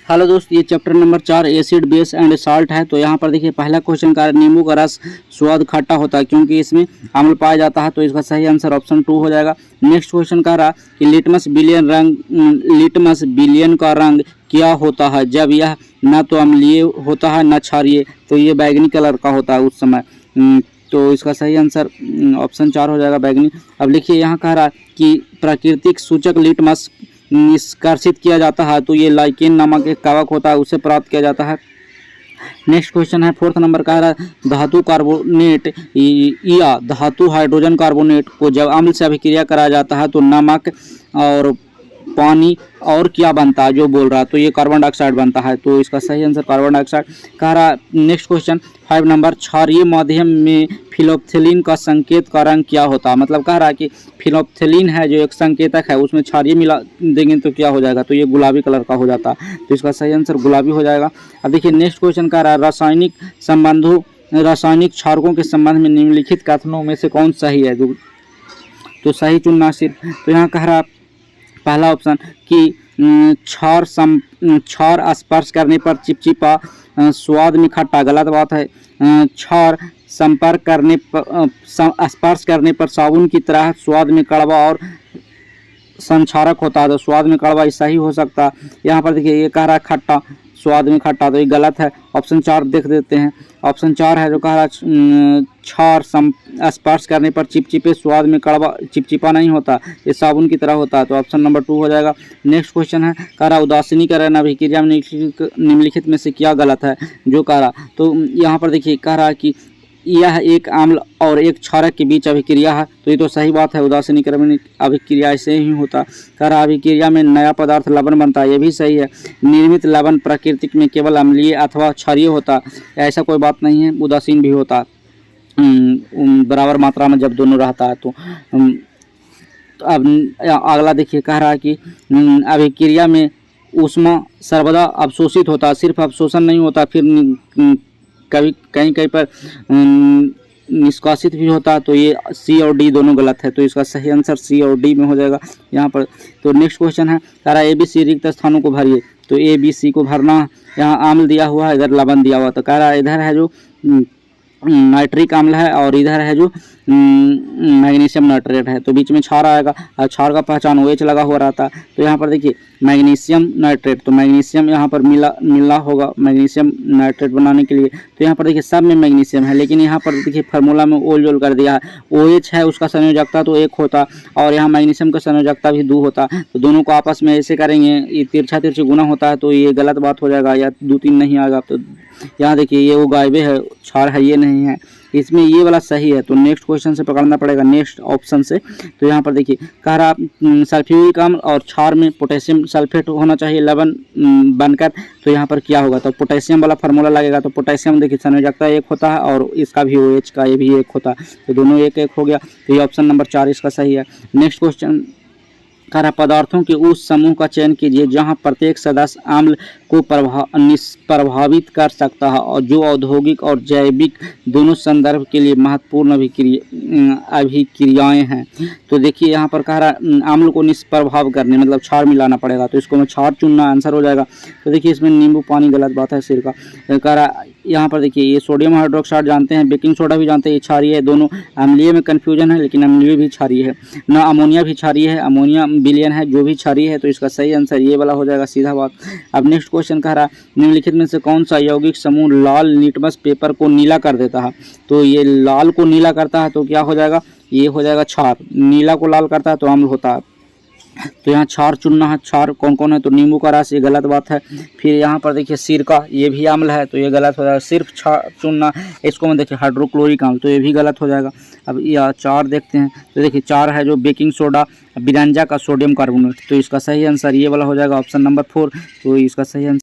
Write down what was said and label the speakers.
Speaker 1: Hello दोस्त, ये chapter number 4 acid base and salt है। तो यहाँ पर देखिए पहला क्वेश्चन का नींबू का रस स्वाद खट्टा होता है क्योंकि इसमें अम्ल पाया जाता है, तो इसका सही आंसर ऑप्शन 2 हो जाएगा। नेक्स्ट क्वेश्चन कह रहा कि लिटमस बिलियन का रंग क्या होता है जब यह न तो अम्लीय होता है न क्षारीय, तो ये बैंगनी कलर का होता है उस समय। तो इसका सही आंसर ऑप्शन 4 हो जाएगा, बैंगनी। अब लिखिए यहाँ कह रहा कि प्राकृतिक सूचक लिटमस निष्कर्षित किया जाता है, तो ये लाइकेन नामक एक कवक होता है, उससे प्राप्त किया जाता है। नेक्स्ट क्वेश्चन है 4th नंबर का है धातु कार्बोनेट या धातु हाइड्रोजन कार्बोनेट को जब अम्ल से अभिक्रिया कराया जाता है तो नमक और पानी और क्या बनता है जो बोल रहा है, तो ये कार्बन डाइऑक्साइड बनता है, तो इसका सही आंसर कार्बन डाइऑक्साइड कह रहा। नेक्स्ट क्वेश्चन 5 नंबर क्षारीय माध्यम में फिनोल्फ्थेलिन का संकेत का रंग क्या होता है, मतलब कह रहा है कि फिनोल्फ्थेलिन है जो एक संकेतक है, उसमें क्षारीय मिला देंगे तो क्या हो जाएगा, तो ये गुलाबी कलर का हो जाता है, तो इसका सही आंसर गुलाबी हो जाएगा। अब देखिए नेक्स्ट क्वेश्चन कह रहा है रासायनिक क्षारकों के संबंध में निम्नलिखित कथनों में से कौन सही है, तो सही चुनना सिर्फ। तो यहाँ कह रहा पहला ऑप्शन कि क्षार स्पर्श करने पर चिपचिपा स्वाद में खट्टा, गलत बात है। क्षार स्पर्श करने पर साबुन की तरह स्वाद में कड़वा और संक्षारक होता है, तो स्वाद में कड़वा ऐसा ही हो सकता है। यहाँ पर देखिए ये कह रहा है खट्टा, स्वाद में खट्टा, तो ये गलत है। ऑप्शन 4 देख देते हैं। ऑप्शन 4 है जो कह रहा क्षार स्पर्श करने पर चिपचिपे स्वाद में कड़वा, चिपचिपा नहीं होता, ये साबुन की तरह होता है, तो ऑप्शन नंबर 2 हो जाएगा। नेक्स्ट क्वेश्चन है कह रहा उदासीनीकरण अभिक्रिया में निम्नलिखित में से क्या गलत है जो कह रहा, तो यहाँ पर देखिए कह रहा कि यह एक अम्ल और एक क्षारक के बीच अभिक्रिया है, तो ये तो सही बात है, उदासीनीकरण अभिक्रिया ऐसे ही होता। कह रहा अभिक्रिया में नया पदार्थ लवण बनता है, ये भी सही है। निर्मित लवण प्राकृतिक में केवल अम्लीय अथवा क्षारीय होता, ऐसा कोई बात नहीं है, उदासीन भी होता बराबर मात्रा में जब दोनों रहता है। तो अब अगला देखिए कह रहा है कि अभिक्रिया में ऊष्मा सर्वदा अवशोषित होता है, सिर्फ अवशोषण नहीं होता, फिर कभी कहीं पर निष्कासित भी होता है, तो ये सी और डी दोनों गलत है, तो इसका सही आंसर सी और डी में हो जाएगा यहाँ पर। तो नेक्स्ट क्वेश्चन है कह रहा ए बी सी रिक्त स्थानों को भरिए, तो ए बी सी को भरना, यहाँ आम्ल दिया हुआ है, इधर लवण दिया हुआ, तो कह रहा है इधर है जो नाइट्रिक अम्ल है और इधर है जो मैग्नीशियम नाइट्रेट है, तो बीच में क्षार आएगा और क्षार का पहचान OH लगा हुआ रहता है। तो यहाँ पर देखिए मैग्नीशियम नाइट्रेट, तो मैग्नीशियम यहाँ पर मिला होगा मैग्नीशियम नाइट्रेट बनाने के लिए, तो यहाँ पर देखिए सब में मैग्नीशियम है, लेकिन यहाँ पर देखिए फार्मूला में ओल कर दिया है, OH है उसका संयोजकता तो 1 होता और यहाँ मैग्नीशियम का संयोजकता भी 2 होता, तो दोनों को आपस में ऐसे करेंगे, ये तिरछा गुना होता है, तो ये गलत बात हो जाएगा, या 2-3 नहीं आएगा। तो यहाँ देखिए ये वो गायबे है, क्षार है, ये नहीं है, इसमें ये वाला सही है, तो नेक्स्ट क्वेश्चन से पकड़ना पड़ेगा, नेक्स्ट ऑप्शन से। तो यहाँ पर देखिए कह रहा सल्फ्यूरिक अम्ल और क्षार में पोटेशियम सल्फेट होना चाहिए लवण बनकर, तो यहाँ पर क्या होगा, तो पोटेशियम वाला फार्मूला लगेगा, तो पोटेशियम देखिए संयोजकता 1 होता है और इसका भी OH का ये भी 1 होता है, तो दोनों 1-1 हो गया, तो ये ऑप्शन नंबर 4 इसका सही है। नेक्स्ट क्वेश्चन कह रहा पदार्थों के उस समूह का चयन कीजिए जहां प्रत्येक सदस्य अम्ल को प्रभावित कर सकता है और जो औद्योगिक और जैविक दोनों संदर्भ के लिए महत्वपूर्ण अभिक्रियाएं हैं। तो देखिए यहाँ पर कह रहा अम्ल को निष्प्रभाव करने, मतलब क्षार मिलाना पड़ेगा, तो इसको मैं क्षार चुनना आंसर हो जाएगा। तो देखिए इसमें नींबू पानी गलत बात है सिर का। कह रहा यहाँ पर देखिए ये सोडियम हाइड्रोक्साइड जानते हैं, बेकिंग सोडा भी जानते हैं, ये क्षारीय है, दोनों अम्लीय में कन्फ्यूजन है, लेकिन अम्लीय भी क्षारीय है ना, अमोनिया भी क्षारीय है, अमोनिया विलयन है जो भी क्षारीय है, तो इसका सही आंसर ये वाला हो जाएगा, सीधा बात। अब नेक्स्ट क्वेश्चन कह रहा निम्नलिखित में से कौन सा यौगिक समूह लाल लिटमस पेपर को नीला कर देता है, तो ये लाल को नीला करता है, तो क्या हो जाएगा, ये हो जाएगा क्षार, नीला को लाल करता है तो अम्ल होता है, तो यहाँ क्षार चुनना है। क्षार कौन कौन है, तो नींबू का रस, ये गलत बात है। फिर यहाँ पर देखिए सिरका, ये भी अम्ल है, तो ये गलत हो जाएगा, सिर्फ क्षार चुनना, इसको मैं देखिए हाइड्रोक्लोरिक अम्ल, तो ये भी गलत हो जाएगा। अब यह 4 देखते हैं, तो देखिए 4 है जो बेकिंग सोडा बिरंजा का सोडियम कार्बोनेट, तो इसका सही आंसर ये वाला हो जाएगा, ऑप्शन नंबर 4, तो इसका सही आंसर